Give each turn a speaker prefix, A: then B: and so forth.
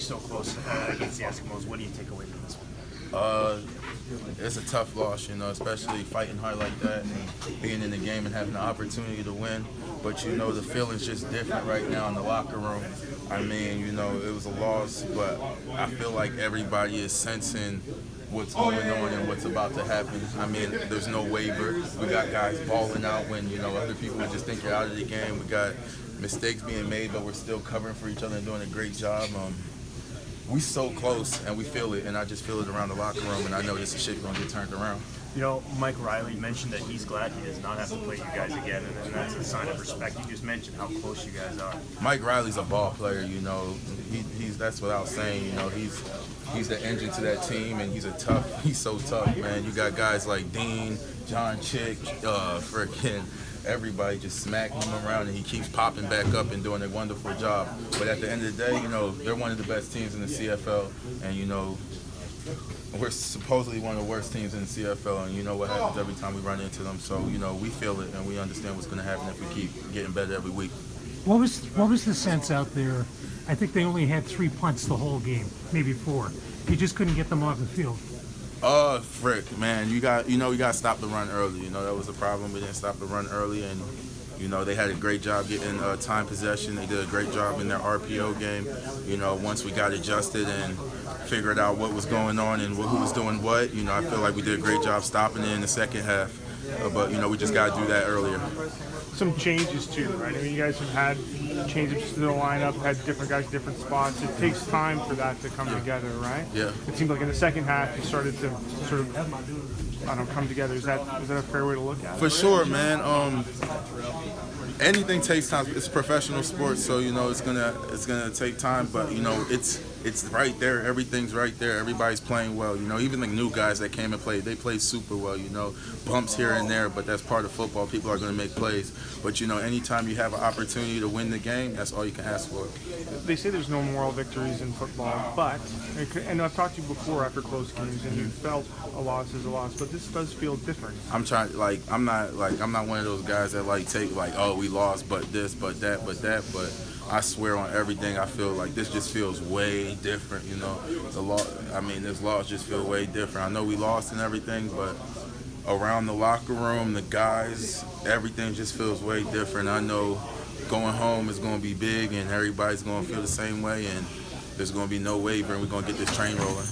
A: so close against the Eskimos. What do you take away from this one?
B: It's a tough loss, especially fighting hard like that and being in the game and having the opportunity to win. But, the feeling's just different right now in the locker room. I mean, it was a loss, but I feel like everybody is sensing what's going on and what's about to happen. I mean, there's no waiver. We got guys balling out when, other people would just think you're out of the game. We got mistakes being made, but we're still covering for each other and doing a great job. We so close, and we feel it, and I just feel it around the locker room, and I know this shit gonna get turned around.
A: Mike Riley mentioned that he's glad he does not have to play you guys again, and that's a sign of respect. You just mentioned how close you guys are.
B: Mike Riley's a ball player, he's that's without saying. He's the engine to that team, and he's so tough, man. You got guys like Dean, John Chick, frickin' everybody just smacking him around, and he keeps popping back up and doing a wonderful job. But at the end of the day, they're one of the best teams in the CFL, and we're supposedly one of the worst teams in the CFL, and you know what happens every time we run into them. So we feel it, and we understand what's going to happen if we keep getting better every week.
C: What was the sense out there? I think they only had 3 punts the whole game, maybe 4. You just couldn't get them off the field.
B: Frick, man, you got to stop the run early. That was the problem. We didn't stop the run early, and they had a great job getting time possession. They did a great job in their RPO game. Once we got adjusted and figured out what was going on and who was doing what, I feel like we did a great job stopping it in the second half. But we just got to do that earlier.
D: Some changes too, right? I mean, you guys have had changes to the lineup, had different guys, different spots. It takes time for that to come together, right?
B: Yeah.
D: It seemed like in the second half you started to sort of, come together. Is that a fair way to look at it?
B: For sure, man. Anything takes time. It's professional sports, so it's gonna take time. But it's right there. Everything's right there. Everybody's playing well. Even the new guys that came and played, they played super well. Bumps here and there, but that's part of football. People are gonna make plays. But anytime you have an opportunity to win the game, that's all you can ask for.
D: They say there's no moral victories in football, but and I've talked to you before after close games, and you felt a loss is a loss, but this does feel different.
B: I'm not one of those guys that take oh, we lost, but this, but that, but I swear on everything, I feel like this just feels way different. This loss just feels way different. I know we lost and everything, but around the locker room, the guys, everything just feels way different. I know going home is going to be big, and everybody's going to feel the same way, and there's going to be no waiver, and we're going to get this train rolling.